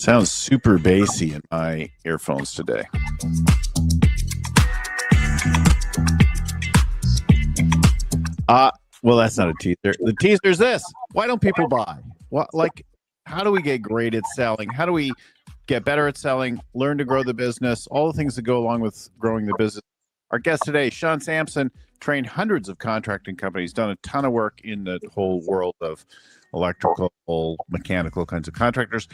Sounds super bassy in my earphones today. Well, that's not a teaser. The teaser is this. Why don't people buy? How do we get great at selling? How do we get better at selling, learn to grow the business, all the things that go along with growing the business? Our guest today, Sean Samson, trained hundreds of contracting companies, done a ton of work in the whole world of electrical, mechanical kinds of contractors.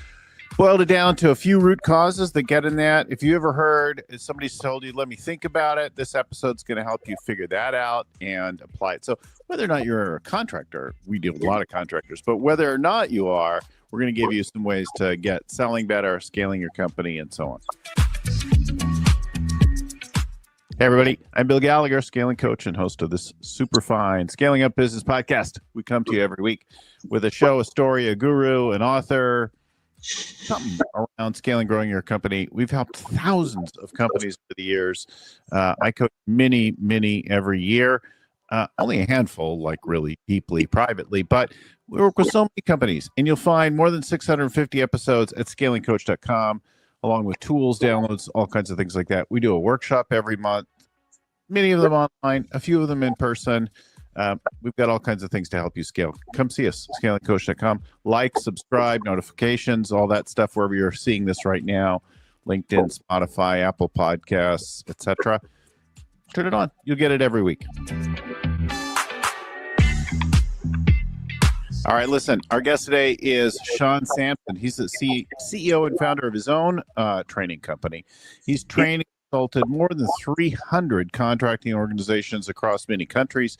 Boiled it down to a few root causes that get in that. If you ever heard, if somebody's told you, let me think about it, this episode's going to help you figure that out and apply it. So whether or not you're a contractor, we deal with a lot of contractors, but whether or not you are, we're going to give you some ways to get selling better, scaling your company, and so on. Hey, everybody. I'm Bill Gallagher, scaling coach and host of this super fine Scaling Up Business podcast. We come to you every week with a show, a story, a guru, an author, something around scaling, growing your company. We've helped thousands of companies over the years. I coach many every year. Only a handful, like really deeply, privately, but we work with so many companies, and you'll find more than 650 episodes at scalingcoach.com, along with tools, downloads, all kinds of things like that. We do a workshop every month, many of them online, a few of them in person. We've got all kinds of things to help you scale. Come see us, scalingcoach.com. Like, subscribe, notifications, all that stuff wherever you're seeing this right now. LinkedIn, Spotify, Apple Podcasts, etc. Turn it on. You'll get it every week. All right, listen, our guest today is Sean Samson. He's the CEO and founder of his own training company. He's trained and consulted more than 300 contracting organizations across many countries.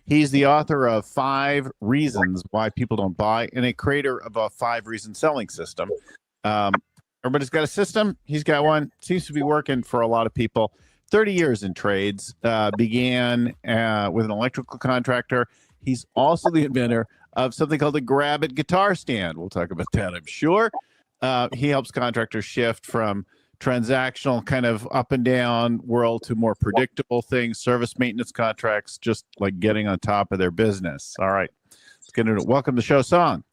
He's the author of 5 Reasons Why People Don't Buy and a creator of a 5-reason selling system. Everybody's got a system. He's got one. Seems to be working for a lot of people. 30 years in trades, began with an electrical contractor. He's also the inventor of something called the Grab-It guitar stand. We'll talk about that, I'm sure. He helps contractors shift from transactional kind of up and down world to more predictable things, service maintenance contracts, just like getting on top of their business. All right, let's get into it. Welcome to the show, Sean.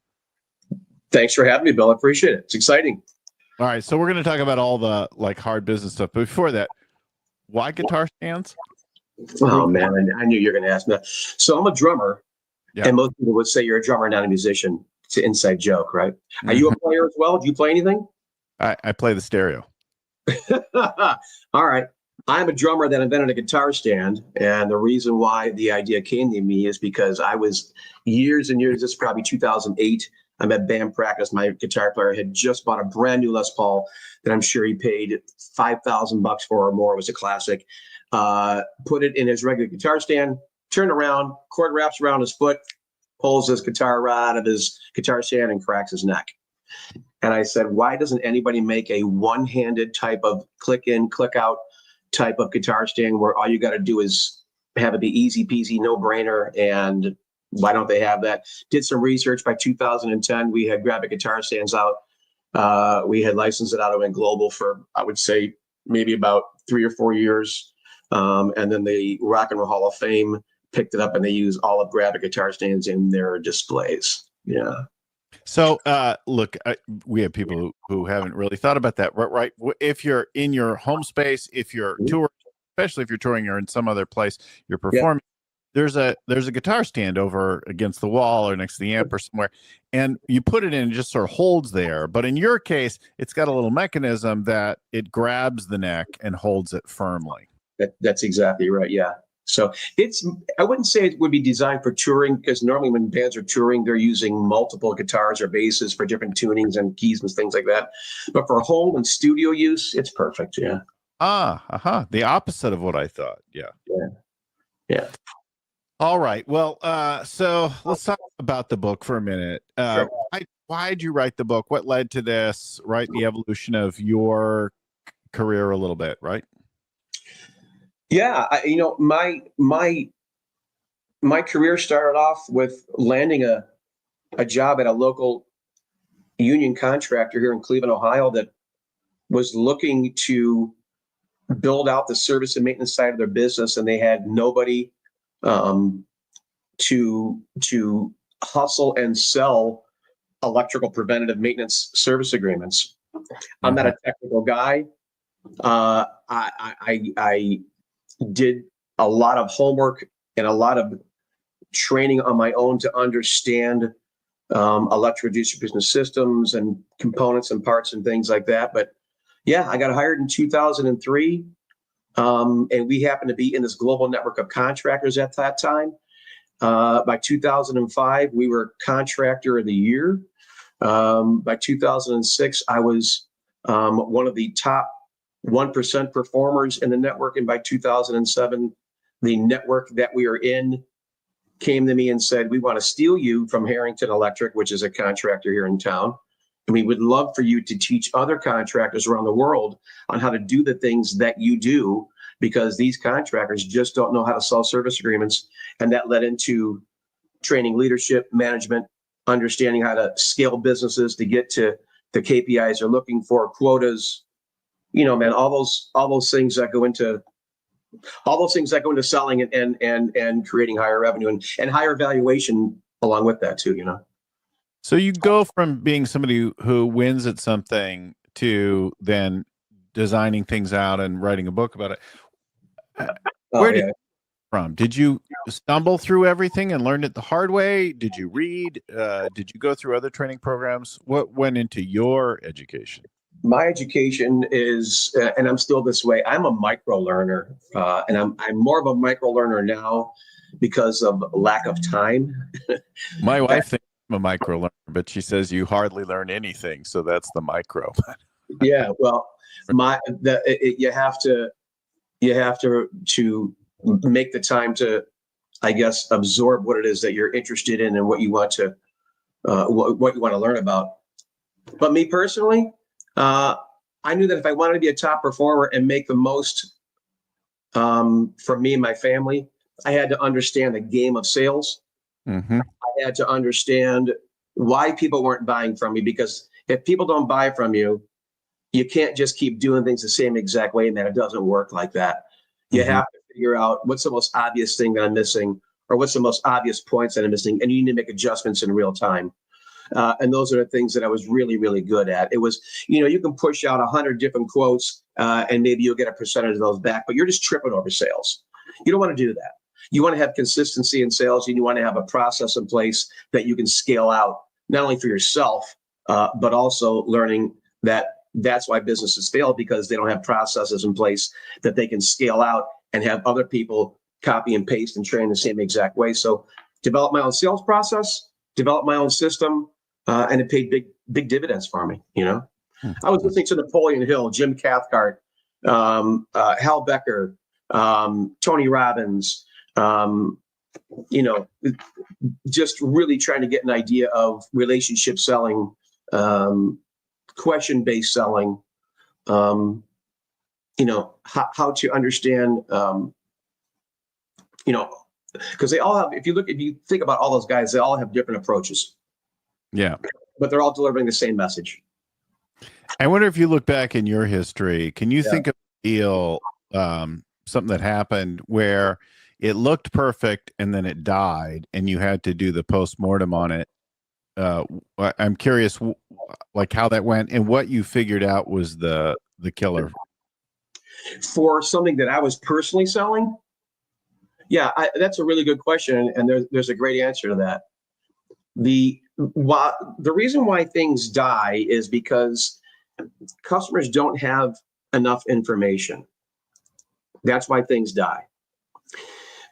Thanks for having me, Bill. I appreciate it. It's exciting. All right, so we're going to talk about all the hard business stuff. But before that, why guitar stands? Oh, man, I knew you were going to ask me that. So I'm a drummer, and most people would say you're a drummer, not a musician. It's an inside joke, right? Are you a player as well? Do you play anything? I play the stereo. All right. I'm a drummer that invented a guitar stand. And the reason why the idea came to me is because I was years and years, this is probably 2008. I'm at band practice. My guitar player had just bought a brand new Les Paul that I'm sure he paid $5,000 for or more. It was a classic. Put it in his regular guitar stand, turned around, cord wraps around his foot, pulls his guitar rod out of his guitar stand and cracks his neck. And I said, why doesn't anybody make a one-handed type of click in, click out type of guitar stand where all you got to do is have it be easy peasy, no brainer? And why don't they have that? Did some research. By 2010, we had Grab-It guitar stands out. We had licensed it out and went global for, I would say, maybe about 3 or 4 years. And then the Rock and Roll Hall of Fame picked it up and they use all of Grab-It guitar stands in their displays. Yeah. So, look, we have people who haven't really thought about that, right? If you're in your home space, if you're touring, especially if you're touring, you're in some other place, you're performing, there's a guitar stand over against the wall or next to the amp or somewhere, and you put it in and it just sort of holds there. But in your case, it's got a little mechanism that it grabs the neck and holds it firmly. That's exactly right. Yeah. So I wouldn't say it would be designed for touring, because normally when bands are touring, they're using multiple guitars or basses for different tunings and keys and things like that. But for home and studio use, it's perfect. Yeah. The opposite of what I thought. Yeah. All right. Well, so let's talk about the book for a minute. Sure. Why did you write the book? What led to this, right? The evolution of your career a little bit, right? Yeah, my career started off with landing a job at a local union contractor here in Cleveland, Ohio, that was looking to build out the service and maintenance side of their business, and they had nobody to hustle and sell electrical preventative maintenance service agreements. I'm not a technical guy. I did a lot of homework and a lot of training on my own to understand electrical distribution systems and components and parts and things like that. But yeah, I got hired in 2003. And we happened to be in this global network of contractors at that time. By 2005, we were Contractor of the Year. By 2006, I was one of the top 1% performers in the network. And by 2007, the network that we are in came to me and said, we want to steal you from Harrington Electric, which is a contractor here in town. And we would love for you to teach other contractors around the world on how to do the things that you do, because these contractors just don't know how to sell service agreements. And that led into training leadership, management, understanding how to scale businesses to get to the KPIs they're looking for, quotas, man, all those things that go into selling and creating higher revenue and higher valuation along with that too, So you go from being somebody who wins at something to then designing things out and writing a book about it. Where did you from? Did you stumble through everything and learn it the hard way? Did you read? Did you go through other training programs? What went into your education? My education is, and I'm still this way, I'm a micro learner, and I'm more of a micro learner now because of lack of time. My wife thinks I'm a micro learner, but she says you hardly learn anything, so that's the micro. Yeah, well, you have to make the time to, I guess, absorb what it is that you're interested in and what you want to what you want to learn about. But me personally, I knew that if I wanted to be a top performer and make the most for me and my family, I had to understand the game of sales. Mm-hmm. I had to understand why people weren't buying from me, because if people don't buy from you, you can't just keep doing things the same exact way, man. It doesn't work like that. You have to figure out what's the most obvious thing that I'm missing, or what's the most obvious points that I'm missing, and you need to make adjustments in real time. And those are the things that I was really, really good at. It was, you can push out 100 different quotes and maybe you'll get a percentage of those back, but you're just tripping over sales. You don't want to do that. You want to have consistency in sales, and you want to have a process in place that you can scale out, not only for yourself, but also learning that that's why businesses fail, because they don't have processes in place that they can scale out and have other people copy and paste and train the same exact way. So develop my own sales process, develop my own system, and it paid big dividends for me. I was listening to Napoleon Hill, Jim Cathcart, Hal Becker, Tony Robbins, just really trying to get an idea of relationship selling, question-based selling, how to understand, because they all have, if you think about all those guys, they all have different approaches. Yeah. But they're all delivering the same message. I wonder if you look back in your history, can you think of a deal, something that happened where it looked perfect and then it died and you had to do the post-mortem on it? I'm curious, like how that went and what you figured out was the killer. For something that I was personally selling? Yeah, that's a really good question, and there's a great answer to that. The reason why things die is because customers don't have enough information. That's why things die.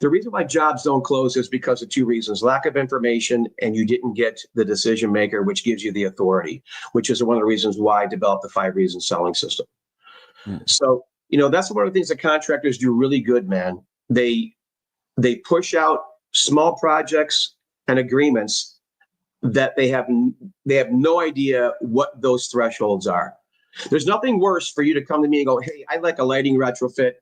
The reason why jobs don't close is because of two reasons: lack of information, and you didn't get the decision maker, which gives you the authority, which is one of the reasons why I developed the 5 reasons selling system. So, that's one of the things that contractors do really good, man. They push out small projects and agreements that they have no idea what those thresholds are. There's nothing worse for you to come to me and go, hey, I'd like a lighting retrofit,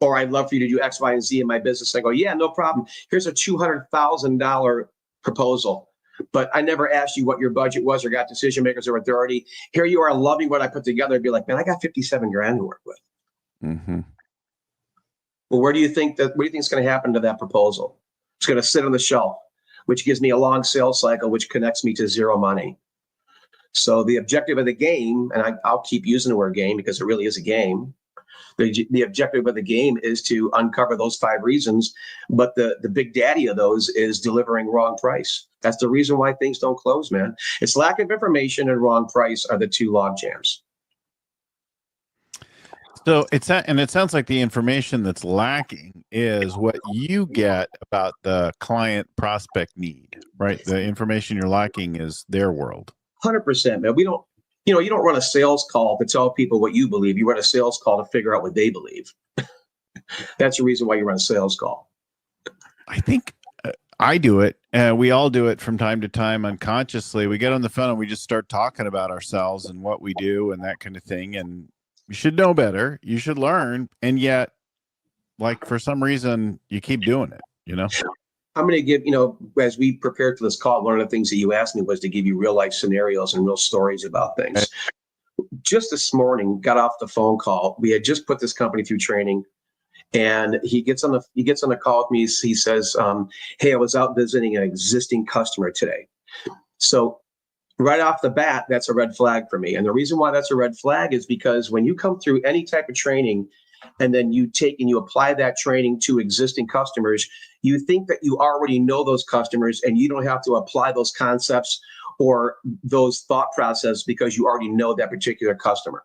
or I'd love for you to do X, Y, and Z in my business. I go, yeah, no problem. Here's a $200,000 proposal, but I never asked you what your budget was or got decision makers or authority. Here you are loving what I put together. I'd be like, man, I got 57 grand to work with. Mm-hmm. Well, what do you think is going to happen to that proposal? It's going to sit on the shelf, which gives me a long sales cycle, which connects me to zero money. So the objective of the game, and I'll keep using the word game because it really is a game. The objective of the game is to uncover those 5 reasons, but the big daddy of those is delivering wrong price. That's the reason why things don't close, man. It's lack of information and wrong price are the 2 log jams. So it sounds like the information that's lacking is what you get about the client prospect need, right? The information you're lacking is their world. 100%, man. We don't, you don't run a sales call to tell people what you believe. You run a sales call to figure out what they believe. That's the reason why you run a sales call. I think I do it. We all do it from time to time unconsciously. We get on the phone and we just start talking about ourselves and what we do and that kind of thing. And you should know better. You should learn. And yet, like, for some reason, you keep doing it, I'm going to give, as we prepared for this call, one of the things that you asked me was to give you real life scenarios and real stories about things. Just this morning, got off the phone call. We had just put this company through training, and he gets on the call with me. He says, "Hey, I was out visiting an existing customer today." So right off the bat, that's a red flag for me. And the reason why that's a red flag is because when you come through any type of training and then you take and you apply that training to existing customers, you think that you already know those customers and you don't have to apply those concepts or those thought process because you already know that particular customer.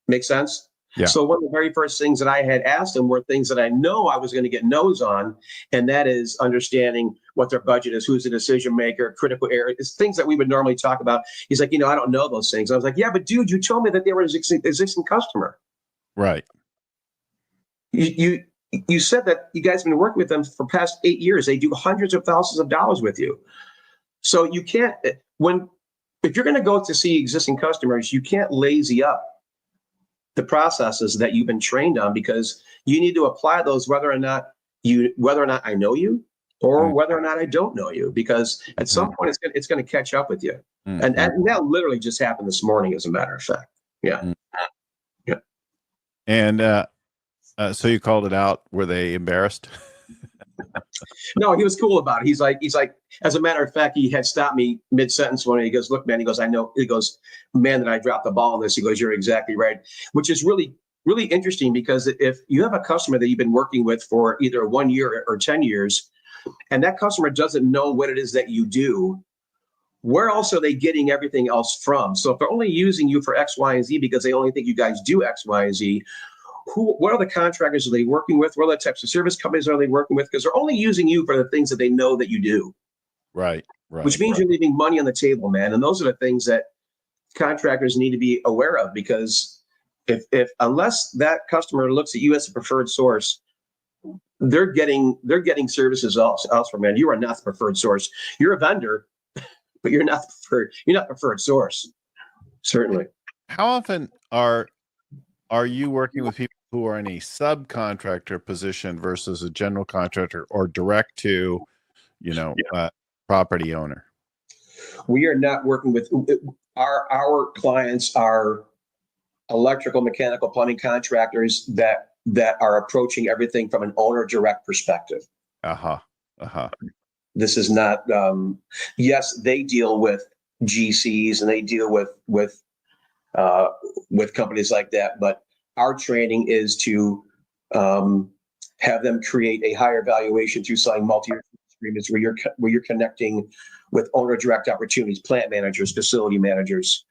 Make sense? Yeah. So one of the very first things that I had asked him were things that I know I was going to get no's on, and that is understanding what their budget is, who's the decision maker, critical areas, things that we would normally talk about. He's like, I don't know those things. I was like, yeah, but dude, you told me that they were an existing customer. Right. You said that you guys have been working with them for past 8 years. They do hundreds of thousands of dollars with you. So you can't, if you're going to go to see existing customers, you can't lazy up the processes that you've been trained on, because you need to apply those whether or not I know you or whether or not I don't know you, because at some point it's going to catch up with you. And that literally just happened this morning, as a matter of fact. Yeah. Yeah. And so you called it out. Were they embarrassed? No, he was cool about it. He's like, as a matter of fact, he had stopped me mid-sentence one, and he goes, "Look, man," he goes, "I know," he goes, "man, that I dropped the ball on this." He goes, "You're exactly right," which is really, really interesting, because if you have a customer that you've been working with for either 1 year or 10 years, and that customer doesn't know what it is that you do, where else are they getting everything else from? So if they're only using you for X, Y, and Z because they only think you guys do X, Y, and Z, what are the contractors are they working with? What are the types of service companies are they working with? Because they're only using you for the things that they know that you do. Right. Which means you're leaving money on the table, man. And those are the things that contractors need to be aware of, because if unless that customer looks at you as a preferred source, they're getting services elsewhere, man. You are not the preferred source. You're a vendor, but you're not preferred source. Certainly. How often are you working with people who are in a subcontractor position versus a general contractor or direct to, property owner? We are not working with our clients are electrical, mechanical, plumbing contractors that are approaching everything from an owner direct perspective. This is not, yes, they deal with GCs and they deal with companies like that, but our training is to have them create a higher valuation through selling multi-year agreements where you're connecting with owner direct opportunities, plant managers, facility managers,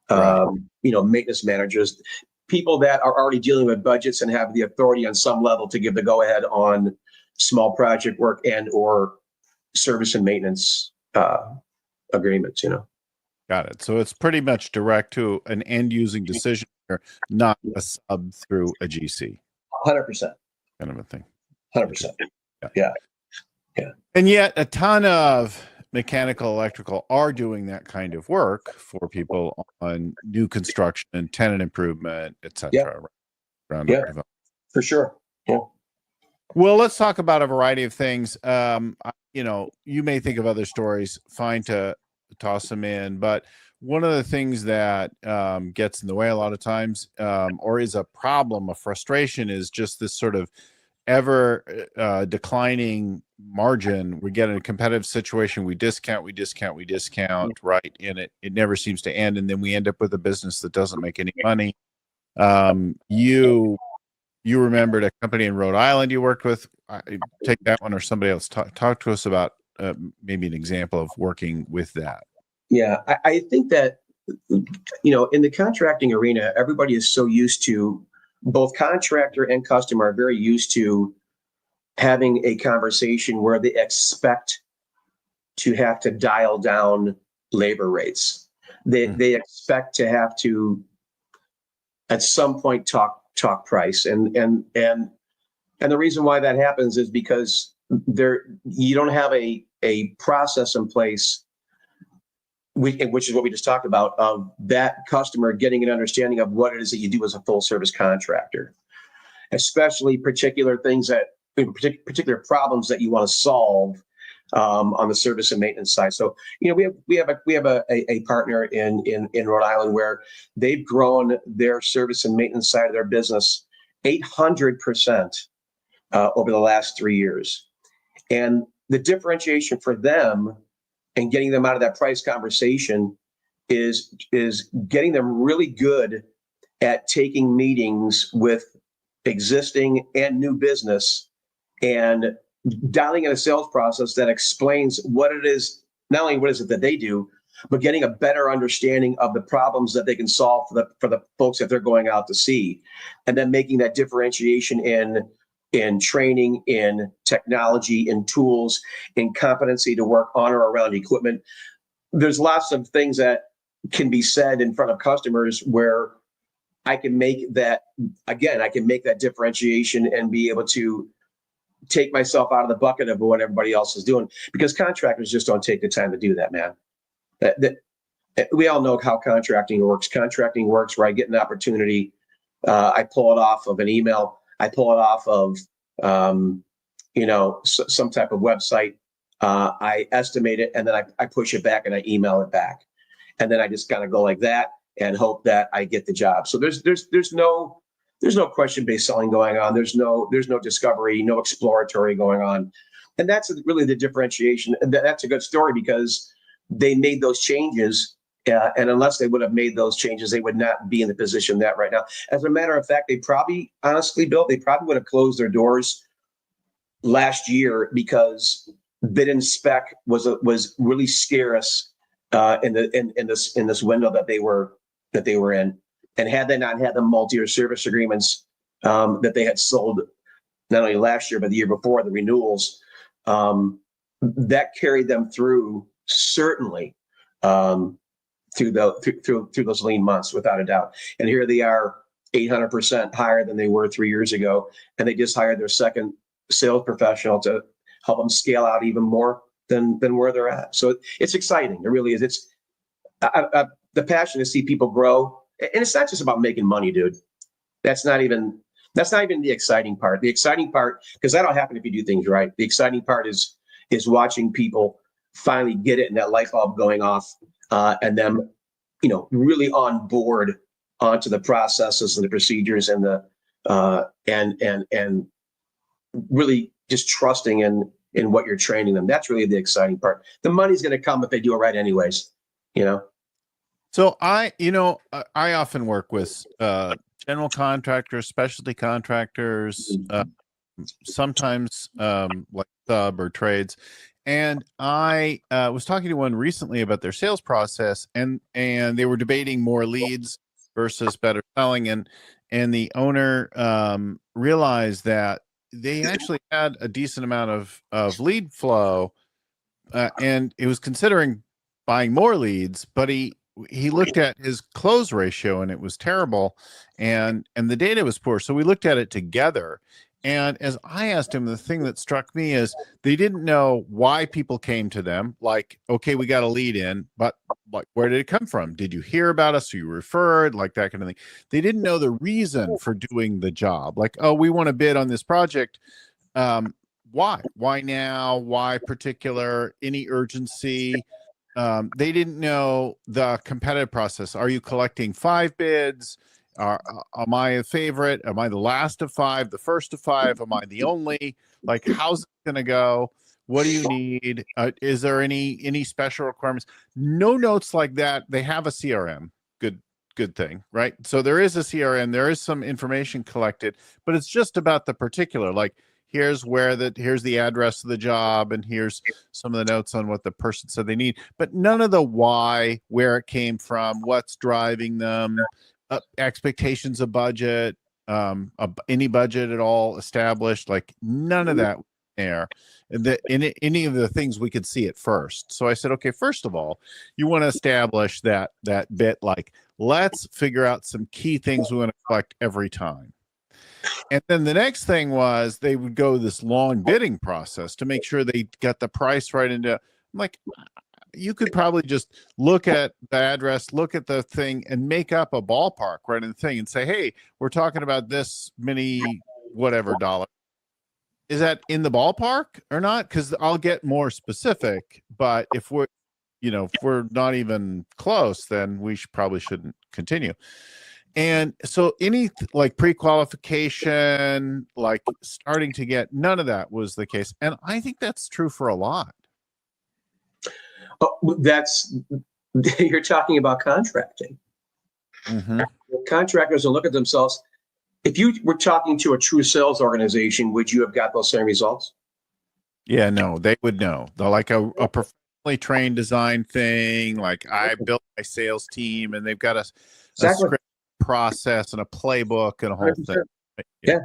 maintenance managers, people that are already dealing with budgets and have the authority on some level to give the go ahead on small project work and or service and maintenance agreements. Got it. So it's pretty much direct to an end using decision maker, not a sub through a GC. 100%. Kind of a thing. 100%. Yeah. And yet a ton of mechanical, electrical are doing that kind of work for people on new construction, tenant improvement, etc. Yeah, for sure. Yeah. Well, let's talk about a variety of things. You may think of other stories, fine to toss them in, but one of the things that gets in the way a lot of times or is a problem, a frustration, is just this sort of ever declining margin. We get in a competitive situation, we discount, right? And it never seems to end. And then we end up with a business that doesn't make any money. You remembered a company in Rhode Island you worked with. Take that one, or somebody else. Talk to us about maybe an example of working with that. Yeah, I think that, in the contracting arena, everybody is so used to, both contractor and customer are very used to having a conversation where they expect to have to dial down labor rates. They expect to have to, at some point, talk price, and the reason why that happens is because you don't have a process in place, which is what we just talked about, of that customer getting an understanding of what it is that you do as a full service contractor, especially particular things particular problems that you want to solve on the service and maintenance side. So, we have a partner in Rhode Island where they've grown their service and maintenance side of their business 800% over the last 3 years. And the differentiation for them and getting them out of that price conversation is getting them really good at taking meetings with existing and new business and dialing in a sales process that explains what it is, not only what is it that they do, but getting a better understanding of the problems that they can solve for the folks that they're going out to see, and then making that differentiation in training, in technology, in tools, in competency to work on or around equipment. There's lots of things that can be said in front of customers where I can make that differentiation and be able to take myself out of the bucket of what everybody else is doing, because contractors just don't take the time to do that, man. We all know how contracting works. Contracting works where I get an opportunity, I pull it off of an email, I pull it off of some type of website, I estimate it, and then I push it back and I email it back, and then I just kind of go like that and hope that I get the job. So there's no question-based selling going on. There's no discovery, no exploratory going on. And that's really the differentiation. And that's a good story because they made those changes. And unless they would have made those changes, they would not be in the position that right now. As a matter of fact, honestly, Bill, they probably would have closed their doors last year because bid and spec was really scarce in this window that they were in. And had they not had the multi-year service agreements that they had sold not only last year but the year before, the renewals, that carried them through, certainly, through those lean months, without a doubt. And here they are, 800% higher than they were 3 years ago, and they just hired their second sales professional to help them scale out even more than where they're at. So it's exciting. It really is. It's the passion to see people grow. And it's not just about making money, dude. That's not even the exciting part. The exciting part, because that'll happen if you do things right. The exciting part is watching people finally get it and that light bulb going off, and them, really on board onto the processes and the procedures and the and really just trusting in what you're training them. That's really the exciting part. The money's going to come if they do it right, anyways. So I often work with general contractors, specialty contractors, sometimes like sub or trades. And I was talking to one recently about their sales process, and they were debating more leads versus better selling. And the owner realized that they actually had a decent amount of lead flow, and he was considering buying more leads, but he looked at his close ratio and it was terrible, and the data was poor. So we looked at it together. And as I asked him, the thing that struck me is they didn't know why people came to them. Like, okay, we got a lead in, but like, where did it come from? Did you hear about us? Or you referred, like that kind of thing. They didn't know the reason for doing the job. Like, oh, we want to bid on this project. Why? Why now? Why particular? Any urgency? They didn't know the competitive process. Are you collecting 5 bids? Am I a favorite? Am I the last of five, the first of five? Am I the only? Like, how's it going to go? What do you need? Is there any special requirements? No notes like that. They have a CRM. Good thing, right? So there is a CRM. There is some information collected, but it's just about the particular. Like, here's the address of the job, and here's some of the notes on what the person said they need, but none of the why, where it came from, what's driving them, expectations of budget, any budget at all established, like none of that there. And any of the things we could see at first. So I said, okay, first of all, you want to establish that bit, like, let's figure out some key things we want to collect every time. And then the next thing was they would go this long bidding process to make sure they got the price right into. I'm like, you could probably just look at the address, look at the thing, and make up a ballpark right in the thing and say, hey, we're talking about this many whatever dollar. Is that in the ballpark or not? Because I'll get more specific. But if we're not even close, then we probably shouldn't continue. And so any like pre-qualification, like starting to get, none of that was the case. And I think that's true for a lot. Oh, you're talking about contracting. Mm-hmm. Contractors will look at themselves. If you were talking to a true sales organization, would you have got those same results? Yeah, no, they would know. They're like a professionally trained design thing. Like, I built my sales team, and they've got a script process and a playbook and a whole 100%. Thing.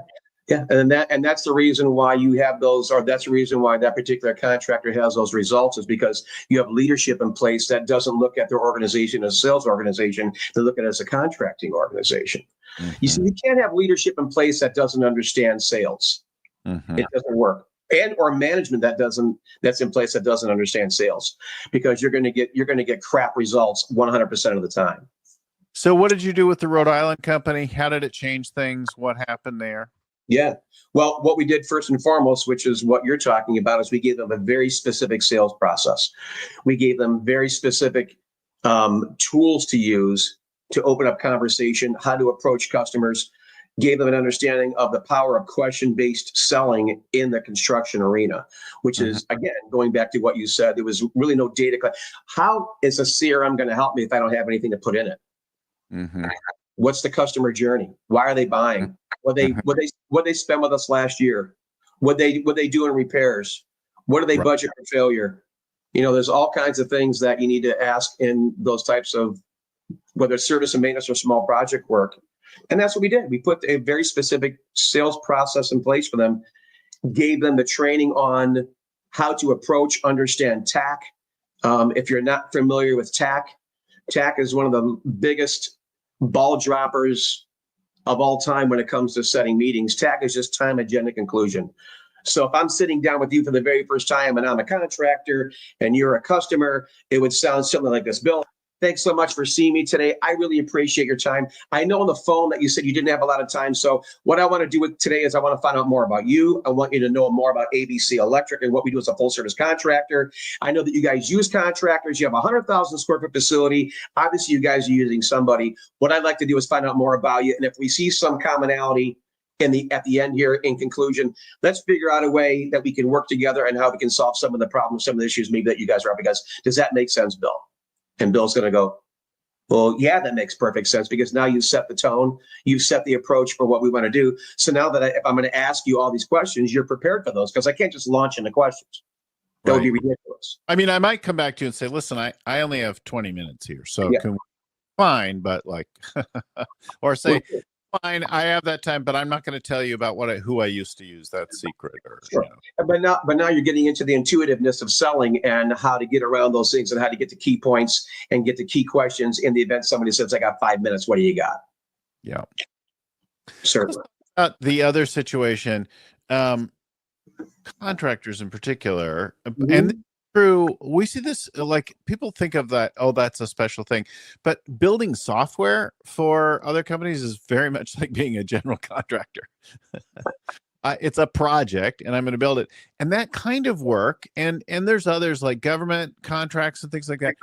Yeah. And that's the reason why you have those, or that's the reason why that particular contractor has those results, is because you have leadership in place that doesn't look at their organization as a sales organization. They look at it as a contracting organization. Mm-hmm. You see, you can't have leadership in place that doesn't understand sales. Mm-hmm. It doesn't work. And or management that's in place that doesn't understand sales, because you're going to get crap results 100% of the time. So what did you do with the Rhode Island company? How did it change things? What happened there? Yeah. Well, what we did first and foremost, which is what you're talking about, is we gave them a very specific sales process. We gave them very specific tools to use to open up conversation, how to approach customers, gave them an understanding of the power of question-based selling in the construction arena, which is, again, going back to what you said, there was really no data. How is a CRM going to help me if I don't have anything to put in it? Mm-hmm. What's the customer journey? Why are they buying? What they spend with us last year? What they do in repairs? What do they budget for failure? There's all kinds of things that you need to ask in those types of, whether it's service and maintenance or small project work. And that's what we did. We put a very specific sales process in place for them, gave them the training on how to approach, understand TAC. If you're not familiar with TAC is one of the biggest ball droppers of all time when it comes to setting meetings. TAC is just time, agenda, conclusion. So if I'm sitting down with you for the very first time and I'm a contractor and you're a customer, it would sound something like this. Bill, thanks so much for seeing me today. I really appreciate your time. I know on the phone that you said you didn't have a lot of time. So what I want to do with today is I want to find out more about you. I want you to know more about ABC Electric and what we do as a full service contractor. I know that you guys use contractors. You have a 100,000 square foot facility. Obviously, you guys are using somebody. What I'd like to do is find out more about you. And if we see some commonality at the end here, in conclusion, let's figure out a way that we can work together and how we can solve some of the problems, some of the issues maybe that you guys are up against. Does that make sense, Bill? And Bill's going to go, well, yeah, that makes perfect sense, because now you set the tone, you set the approach for what we want to do. So now that if I'm going to ask you all these questions, you're prepared for those, because I can't just launch into questions. That would be ridiculous. I mean, I might come back to you and say, listen, I only have 20 minutes here. So can we, fine, but like, or say, fine, I have that time, but I'm not going to tell you about who I used to use. That's secret. Or, sure. But now you're getting into the intuitiveness of selling and how to get around those things and how to get to key points and get to key questions in the event somebody says, I got 5 minutes. What do you got? Yeah. Certainly. The other situation, contractors in particular, and true, we see this, like, people think of that, oh, that's a special thing, but building software for other companies is very much like being a general contractor. It's a project and I'm going to build it, and that kind of work, and there's others like government contracts and things like that.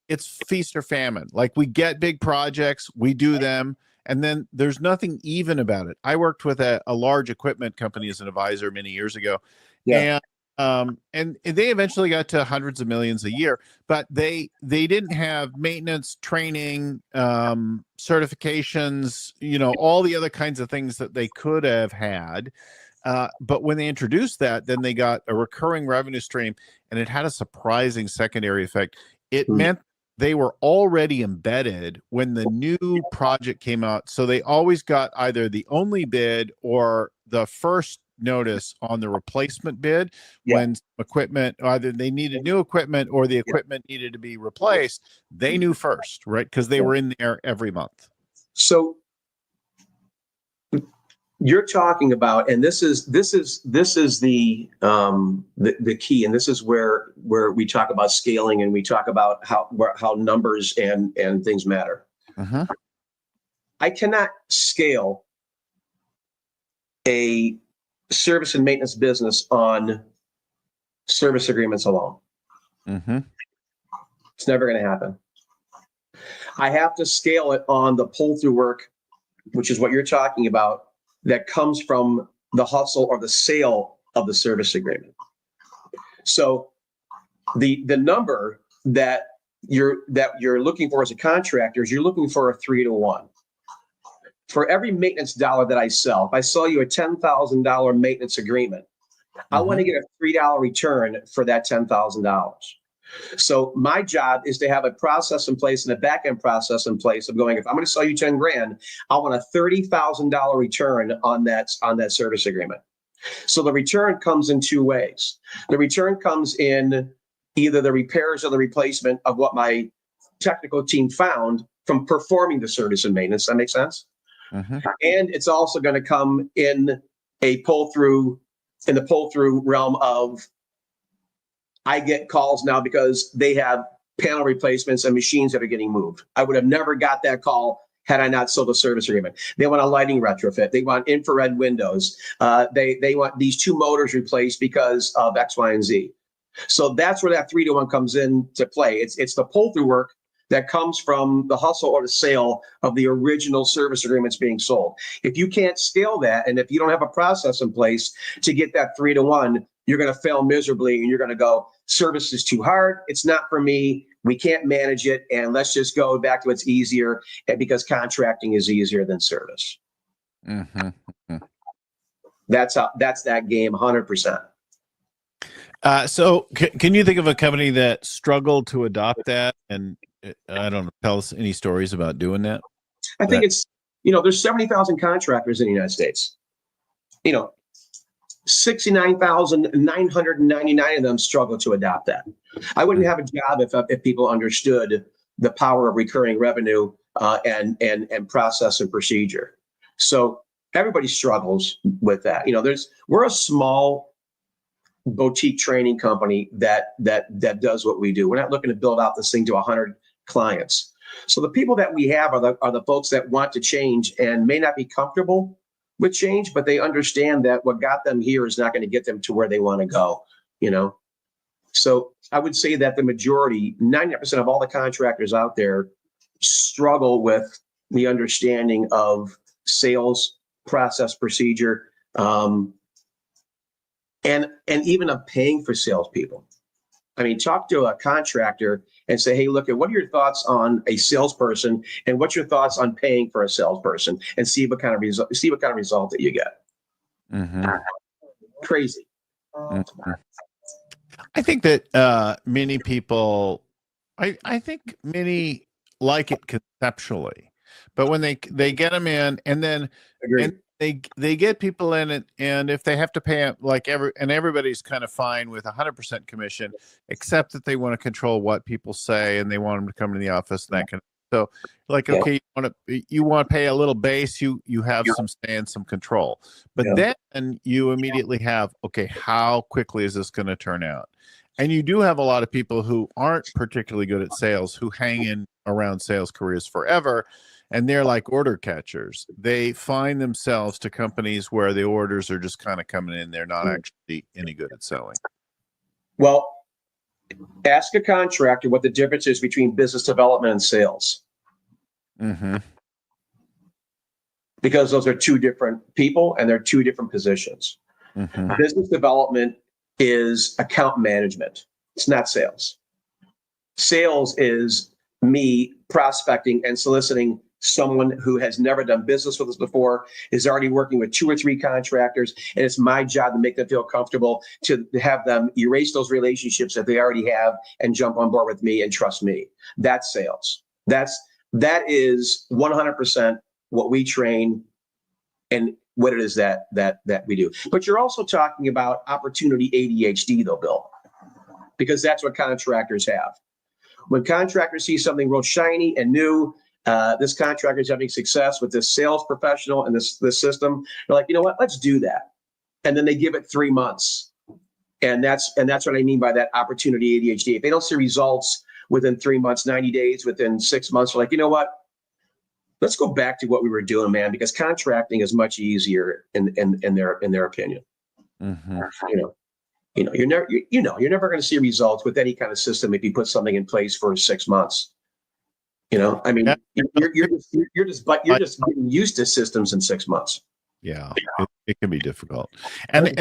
It's feast or famine. Like, we get big projects, we do them, and then there's nothing even about it. I worked with a large equipment company as an advisor many years ago, Yeah. and they eventually got to hundreds of millions a year, but they didn't have maintenance, training, certifications, all the other kinds of things that they could have had. But when they introduced that, then they got a recurring revenue stream, and it had a surprising secondary effect. It meant they were already embedded when the new project came out. So they always got either the only bid or the first notice on the replacement bid when equipment, either they needed new equipment or the equipment needed to be replaced. They knew first, right? Because they were in there every month. So you're talking about, and this is the key, and this is where we talk about scaling, and we talk about how numbers and things matter. I cannot scale a service and maintenance business on service agreements alone. It's never going to happen. I have to scale it on the pull-through work, which is what you're talking about, that comes from the hustle or the sale of the service agreement. So the number that you're looking for as a contractor is you're looking for a 3-to-1. For every maintenance dollar that I sell, if I sell you a $10,000 maintenance agreement, I want to get a $3 return for that $10,000. So my job is to have a process in place and a back-end process in place of going, if I'm going to sell you 10 grand, I want a $30,000 return on that service agreement. So the return comes in two ways. The return comes in either the repairs or the replacement of what my technical team found from performing the service and maintenance. That makes sense? And it's also going to come in a pull-through, in the pull-through realm of, I get calls now because they have panel replacements and machines that are getting moved. I would have never got that call had I not sold a service agreement. They want a lighting retrofit. They want infrared windows. They want these 2 motors replaced because of X, Y, and Z. So that's where that 3-to-1 comes into play. It's the pull-through work that comes from the hustle or the sale of the original service agreements being sold. If you can't scale that, and if you don't have a process in place to get that 3-to-1, you're going to fail miserably, and you're going to go, service is too hard. It's not for me. We can't manage it. And let's just go back to what's easier, and because contracting is easier than service. That's that game 100%. So can you think of a company that struggled to adopt that? And I don't know, tell us any stories about doing that. I think it's, there's 70,000 contractors in the United States. 69,999 of them struggle to adopt that. I wouldn't have a job if people understood the power of recurring revenue and process and procedure. So everybody struggles with that. We're a small boutique training company that does what we do. We're not looking to build out this thing to 100 clients. So the people that we have are the folks that want to change and may not be comfortable with change, but they understand that what got them here is not going to get them to where they want to go, So I would say that the majority, 90% of all the contractors out there struggle with the understanding of sales, process, procedure, and even of paying for salespeople. I mean, talk to a contractor and say, hey, look, what are your thoughts on a salesperson, and what's your thoughts on paying for a salesperson, and see what kind of result that you get. Crazy. I think that many people, I think many like it conceptually, but when they get them in, and then and they get people in it, and if they have to pay everybody's kind of fine with 100% commission, except that they want to control what people say, and they want them to come to the office and that kind of. So, okay, you want to pay a little base, you have some say and some control, but then you immediately have, okay, how quickly is this going to turn out? And you do have a lot of people who aren't particularly good at sales, who hang in around sales careers forever. And they're like order catchers. They find themselves to companies where the orders are just kind of coming in. They're not actually any good at selling. Well, ask a contractor what the difference is between business development and sales. because those are two different people and they're two different positions. Mm-hmm. Business development is account management. It's not sales. Sales is me prospecting and soliciting someone who has never done business with us before, is already working with 2 or 3 contractors, and it's my job to make them feel comfortable, to have them erase those relationships that they already have and jump on board with me and trust me. That's sales. That is 100% what we train and what it is that we do. But you're also talking about opportunity ADHD, though, Bill, because that's what contractors have. When contractors see something real shiny and new, this contractor is having success with this sales professional and this system, they're like, you know what, let's do that. And then they give it 3 months. And that's what I mean by that opportunity ADHD. If they don't see results within 3 months, 90 days, within 6 months, they're like, you know what, let's go back to what we were doing, man, because contracting is much easier in their opinion. Mm-hmm. You're never going to see results with any kind of system if you put something in place for 6 months. I mean, you're just getting used to systems in 6 months. Yeah, it can be difficult. And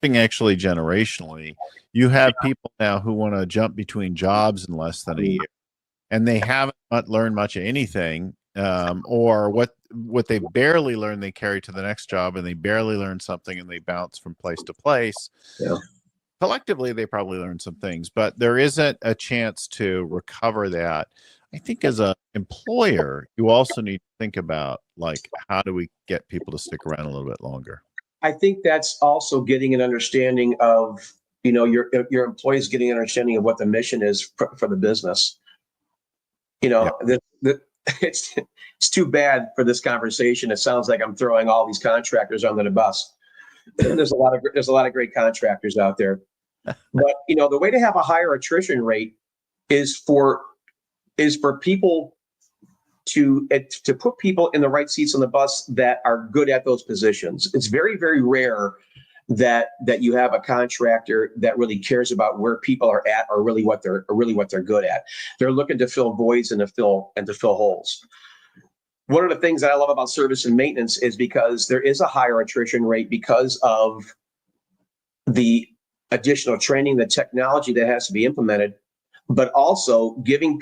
thing actually, generationally, you have people now who want to jump between jobs in less than a year, and they haven't learned much of anything, or what they barely learn, they carry to the next job, and they barely learn something, and they bounce from place to place. Yeah. Collectively, they probably learn some things, but there isn't a chance to recover that. I think as an employer, you also need to think about, like, how do we get people to stick around a little bit longer? I think that's also getting an understanding of, your employees getting an understanding of what the mission is for the business. It's too bad for this conversation. It sounds like I'm throwing all these contractors under the bus. There's a lot of great contractors out there, but the way to have a higher attrition rate is for people to put people in the right seats on the bus that are good at those positions. It's very, very rare that you have a contractor that really cares about where people are at or really what they're good at. They're looking to fill voids and to fill holes. One of the things that I love about service and maintenance is because there is a higher attrition rate because of the additional training, the technology that has to be implemented, but also giving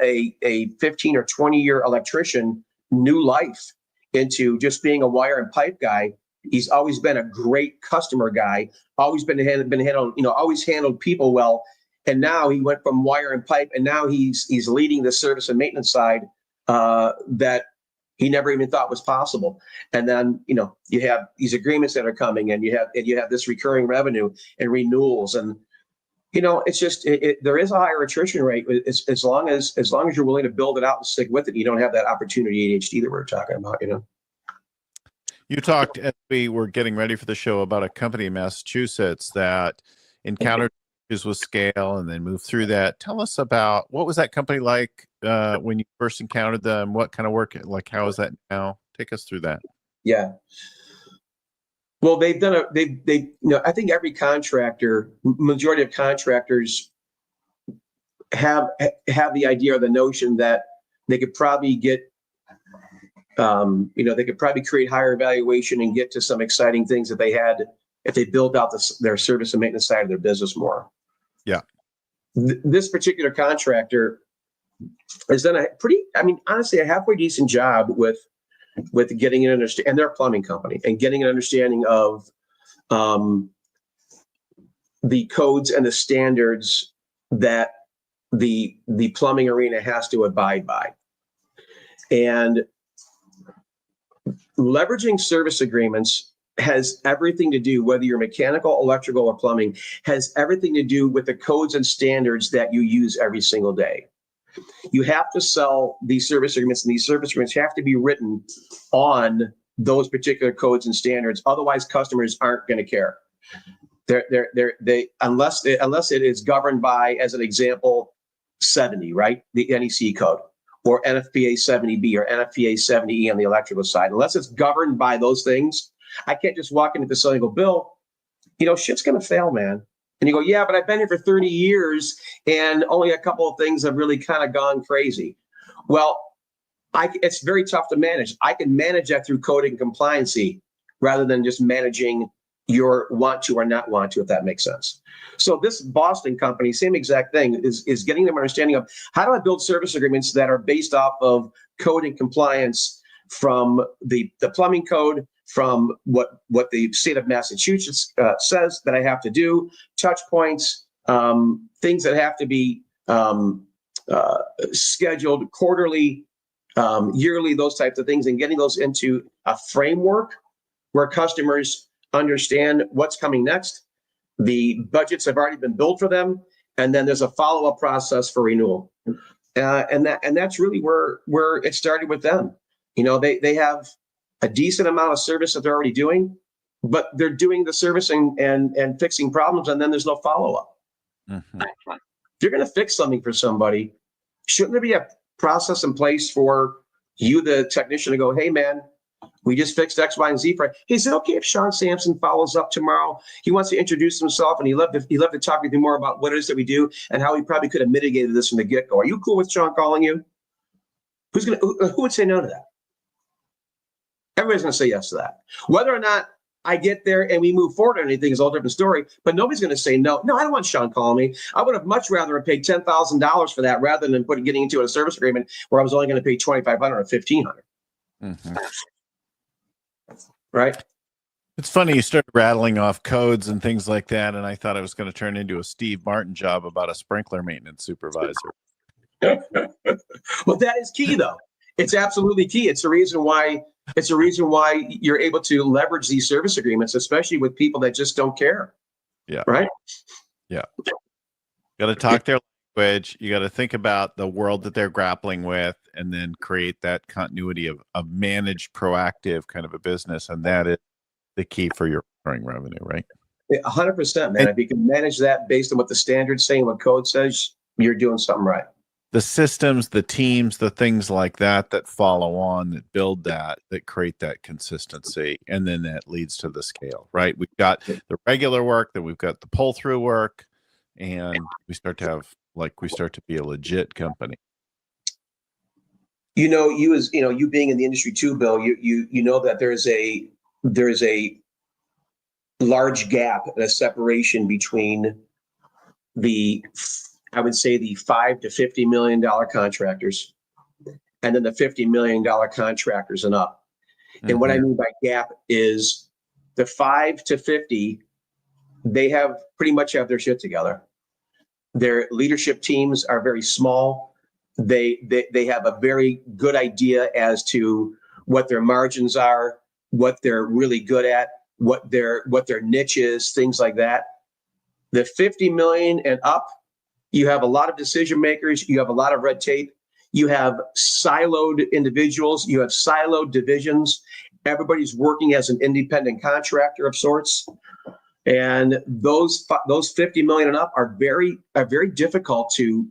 a 15 or 20 year electrician new life into just being a wire and pipe guy. He's always been a great customer guy, always always handled people well. And now he went from wire and pipe, and now he's leading the service and maintenance side that he never even thought was possible. And then, you have these agreements that are coming, and you have this recurring revenue and renewals. And, it's just, there is a higher attrition rate as long as you're willing to build it out and stick with it. You don't have that opportunity ADHD that we're talking about, You talked, as we were getting ready for the show, about a company in Massachusetts that encountered issues with scale and then moved through that. Tell us about, what was that company like when you first encountered them? What kind of work, like, how is that now? Take us through that. Yeah. Well, I think every contractor, majority of contractors have the idea or the notion that they could probably get, they could probably create higher valuation and get to some exciting things that they had if they built out their service and maintenance side of their business more. Yeah. This particular contractor has done honestly, a halfway decent job with getting an understanding, and they're a plumbing company, and getting an understanding of the codes and the standards that the plumbing arena has to abide by. And leveraging service agreements has everything to do, whether you're mechanical, electrical, or plumbing, has everything to do with the codes and standards that you use every single day. You have to sell these service agreements, and these service agreements have to be written on those particular codes and standards. Otherwise, customers aren't going to care. Unless it is governed by, as an example, 70, right? The NEC code, or NFPA 70B or NFPA 70E on the electrical side. Unless it's governed by those things, I can't just walk into the facility and go, Bill, shit's going to fail, man. And you go, yeah, but I've been here for 30 years and only a couple of things have really kind of gone crazy. Well, it's very tough to manage. I can manage that through coding and compliancy rather than just managing your want to or not want to, if that makes sense. So this Boston company, same exact thing, is getting them understanding of how do I build service agreements that are based off of code and compliance from the plumbing code, from what the state of Massachusetts says that I have to do, touch points, things that have to be scheduled quarterly, yearly, those types of things, and getting those into a framework where customers understand what's coming next. The budgets have already been built for them, and then there's a follow-up process for renewal. And that's really where it started with them. You know, they have a decent amount of service that they're already doing, but they're doing the servicing and fixing problems, and then there's no follow-up. Mm-hmm. If you're going to fix something for somebody, shouldn't there be a process in place for you, the technician, to go, hey, man, we just fixed X, Y, and Z. Hey, is it okay if Sean Samson follows up tomorrow? He wants to introduce himself, and he loved to talk with you more about what it is that we do and how we probably could have mitigated this from the get-go. Are you cool with Sean calling you? Who would say no to that? Everybody's going to say yes to that. Whether or not I get there and we move forward on anything is a whole different story, but nobody's going to say no. No, I don't want Sean calling me. I would have much rather have paid $10,000 for that rather than getting into a service agreement where I was only going to pay $2,500 or $1,500. Mm-hmm. Right? It's funny, you started rattling off codes and things like that, and I thought I was going to turn into a Steve Martin job about a sprinkler maintenance supervisor. Well, that is key, though. It's absolutely key. It's a reason why you're able to leverage these service agreements, especially with people that just don't care. Yeah. Right? Yeah. Got to talk their language. You got to think about the world that they're grappling with, and then create that continuity of managed, proactive kind of a business. And that is the key for your recurring revenue, right? 100%, man. If you can manage that based on what the standards say and what code says, you're doing something right. The systems, the teams, the things like that follow on, that build that create that consistency. And then that leads to the scale, right? We've got the regular work, then we've got the pull through work, and we start to be a legit company. You know, you being in the industry too, Bill, you know that there's a large gap and a separation between I would say the $5 to $50 million contractors, and then the $50 million contractors and up. Mm-hmm. And what I mean by gap is the 5 to 50, they pretty much have their shit together. Their leadership teams are very small. They have a very good idea as to what their margins are, what they're really good at, what their niche is, things like that. The 50 million and up, you have a lot of decision makers, you have a lot of red tape, you have siloed individuals, you have siloed divisions. Everybody's working as an independent contractor of sorts. And those 50 million and up are very difficult to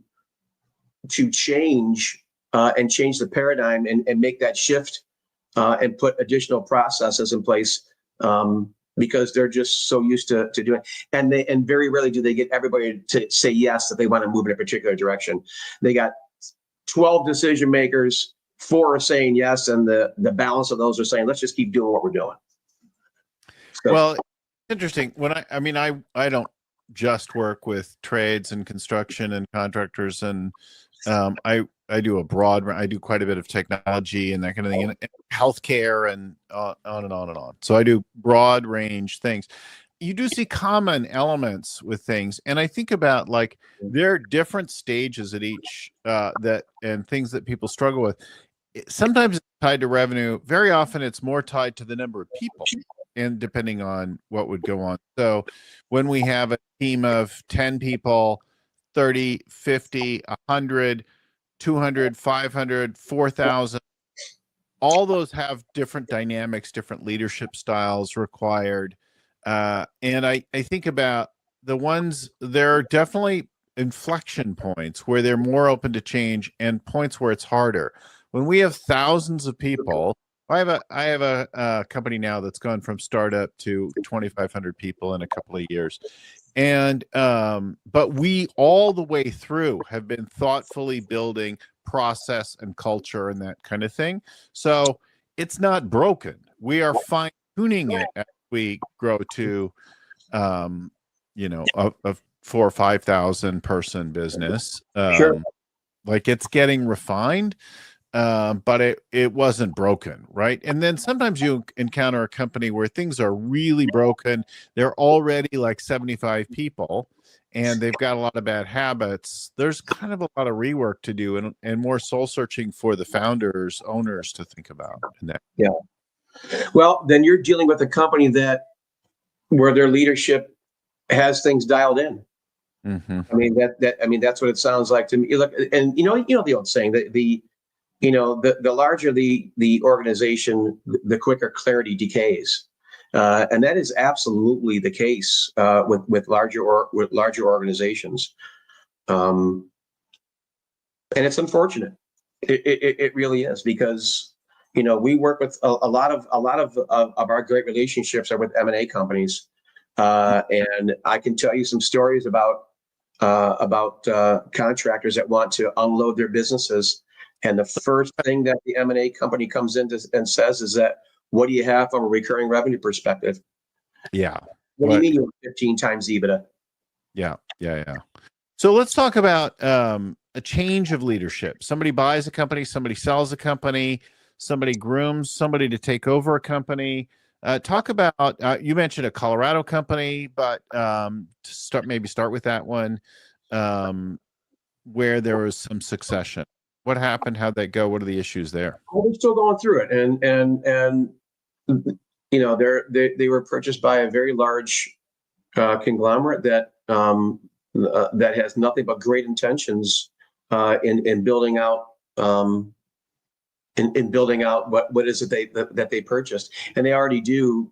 change and change the paradigm and make that shift and put additional processes in place because they're just so used to doing it. And very rarely do they get everybody to say yes that they want to move in a particular direction. They got 12 decision makers, 4 are saying yes, and the balance of those are saying, let's just keep doing what we're doing. So, well, interesting. When I don't just work with trades and construction and contractors, and I do quite a bit of technology and that kind of thing, and healthcare and on and on and on. So I do broad range things. You do see common elements with things, and I think about like there are different stages at each and things that people struggle with. Sometimes it's tied to revenue. Very often it's more tied to the number of people, and depending on what would go on. So when we have a team of 10 people, 30, 50, 100, 200, 500, 4,000, all those have different dynamics, different leadership styles required. And I think about the ones, there are definitely inflection points where they're more open to change and points where it's harder. When we have thousands of people, I have a company now that's gone from startup to 2,500 people in a couple of years. And but we all the way through have been thoughtfully building process and culture and that kind of thing. So it's not broken. We are fine tuning it as we grow to a 4,000 or 5,000 person business. Sure. Like it's getting refined, but it wasn't broken, right? And then sometimes you encounter a company where things are really broken. They're already like 75 people, and they've got a lot of bad habits. There's kind of a lot of rework to do, and more soul searching for the founders, owners to think about. Yeah. Well, then you're dealing with a company where their leadership has things dialed in. Mm-hmm. I mean that's what it sounds like to me. Look, and you know the old saying that the larger the organization, the quicker clarity decays, and that is absolutely the case with larger organizations, and it's unfortunate. It really is, because we work with a lot of our great relationships are with M&A companies, and I can tell you some stories about contractors that want to unload their businesses. And the first thing that the M&A company comes in and says is that, what do you have from a recurring revenue perspective? Yeah. What do you mean you're 15 times EBITDA? Yeah. So let's talk about a change of leadership. Somebody buys a company, somebody sells a company, somebody grooms somebody to take over a company. Talk about, you mentioned a Colorado company, but start with that one, where there was some succession. What happened? How'd that go? What are the issues there? Well, they're still going through it, and they were purchased by a very large conglomerate that has nothing but great intentions in building out in building out what is it that they purchased, and they already do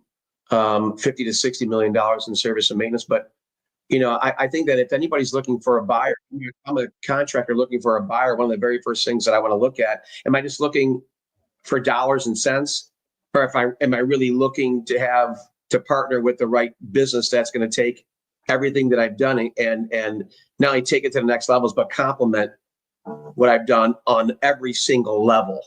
$50 to $60 million in service and maintenance. But I think that if anybody's looking for a buyer, I'm a contractor looking for a buyer. One of the very first things that I want to look at: am I just looking for dollars and cents, or am I really looking to partner with the right business that's going to take everything that I've done and not only take it to the next levels, but complement what I've done on every single level.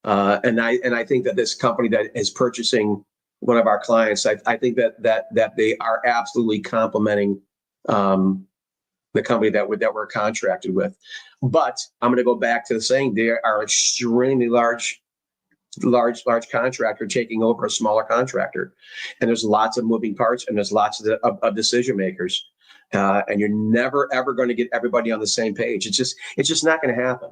And I think that this company that is purchasing one of our clients, I think that they are absolutely complementing the company that we're contracted with. But I'm going to go back to the saying, they are extremely large contractor taking over a smaller contractor, and there's lots of moving parts, and there's lots of decision makers, and you're never ever going to get everybody on the same page. It's just not going to happen.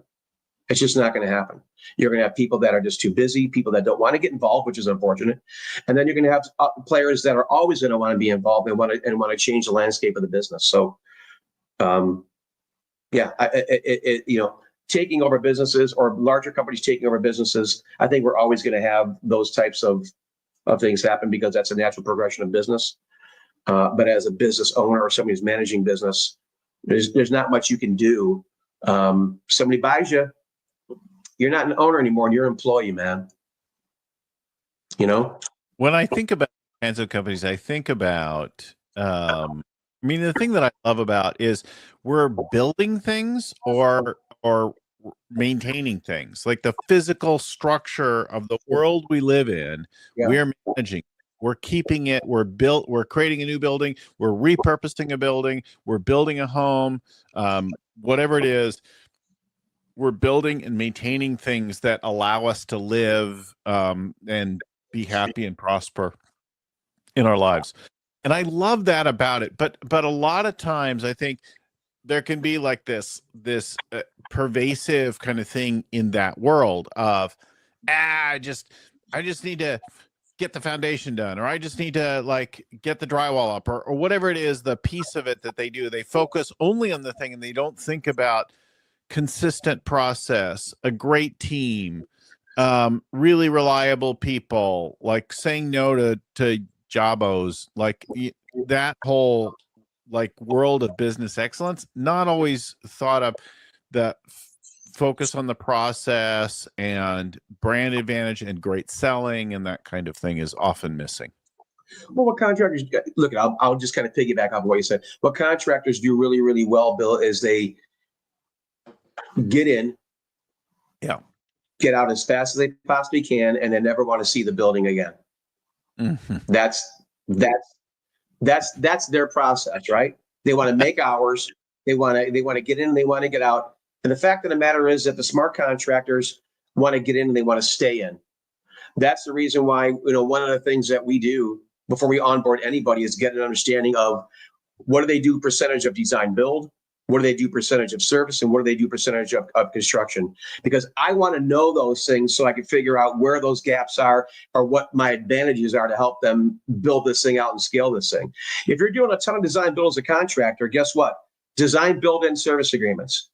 It's just not going to happen. You're going to have people that are just too busy, people that don't want to get involved, which is unfortunate, and then you're going to have players that are always going to want to be involved and want to change the landscape of the business. So, taking over businesses, or larger companies taking over businesses, I think we're always going to have those types of things happen, because that's a natural progression of business. But as a business owner or somebody who's managing business, there's not much you can do. Somebody buys you, you're not an owner anymore, and you're an employee, man. When I think about kinds of companies, I think about, the thing that I love about is we're building things or maintaining things, like the physical structure of the world we live in. Yeah. We're managing, we're keeping it, we're creating a new building, we're repurposing a building, we're building a home, whatever it is. We're building and maintaining things that allow us to live and be happy and prosper in our lives. And I love that about it. But a lot of times I think there can be like this pervasive kind of thing in that world of, I just need to get the foundation done, or I just need to like get the drywall up, or whatever it is, the piece of it that they do. They focus only on the thing, and they don't think about consistent process, a great team, really reliable people, like saying no to jobos, like that whole like world of business excellence, not always thought of. The focus on the process and brand advantage and great selling and that kind of thing is often missing. Well, what contractors look, I'll just kind of piggyback off what you said. What contractors do really, really well, Bill, is they get in, Yeah. get out as fast as they possibly can, and then never want to see the building again. Mm-hmm. That's their process, right? They want to make hours. They want to get in. They want to get out. And the fact of the matter is that the smart contractors want to get in and they want to stay in. That's the reason why, one of the things that we do before we onboard anybody is get an understanding of what do they do percentage of design build, what do they do percentage of service, and what do they do percentage of construction? Because I want to know those things so I can figure out where those gaps are or what my advantages are to help them build this thing out and scale this thing. If you're doing a ton of design build as a contractor, guess what? Design, build, and service agreements.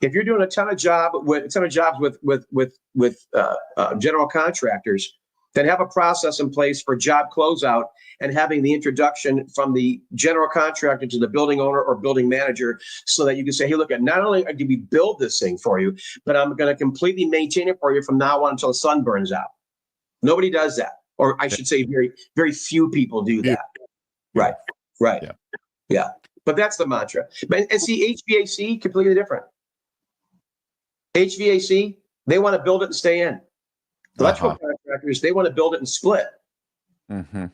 If you're doing a ton of jobs with general contractors, then have a process in place for job closeout and having the introduction from the general contractor to the building owner or building manager so that you can say, hey, look, not only do we build this thing for you, but I'm going to completely maintain it for you from now on until the sun burns out. Nobody does that. Or I should say very, very few people do that. Yeah. Right. Yeah. But that's the mantra. And see, HVAC, completely different. HVAC, they want to build it and stay in. Electrical contractors, they want to build it and split. Mm-hmm.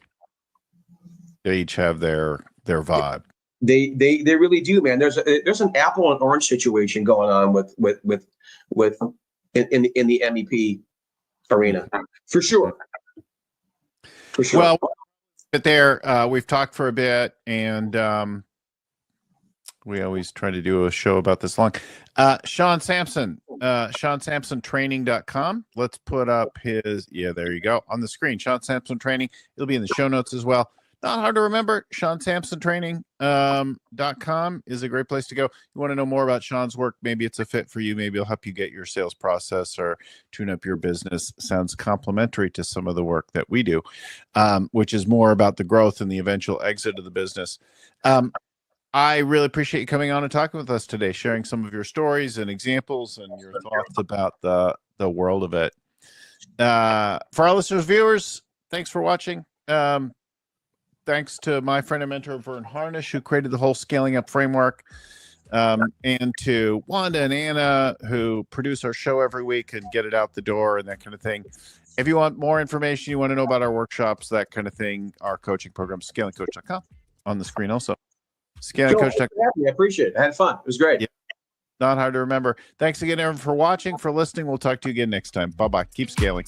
They each have their vibe. They really do, man. There's an apple and orange situation going on with in the MEP arena for sure. Well, but we've talked for a bit, and we always try to do a show about this long. Sean Samson, SeanSamsonTraining.com. Let's put up his, there you go, on the screen. Sean Samson Training. It'll be in the show notes as well. Not hard to remember. SeanSamsonTraining.com is a great place to go. You want to know more about Sean's work? Maybe it's a fit for you. Maybe it'll help you get your sales process or tune up your business. Sounds complementary to some of the work that we do, which is more about the growth and the eventual exit of the business. I really appreciate you coming on and talking with us today, sharing some of your stories and examples and your thoughts about the world of it. For our listeners, viewers, thanks for watching. Thanks to my friend and mentor, Vern Harnish, who created the whole Scaling Up framework, and to Wanda and Anna, who produce our show every week and get it out the door and that kind of thing. If you want more information, you want to know about our workshops, that kind of thing, our coaching program, scalingcoach.com, on the screen also. ScalingCoach.com. I appreciate it. I had fun. It was great. Yeah. Not hard to remember. Thanks again, everyone, for watching, for listening. We'll talk to you again next time. Bye-bye. Keep scaling.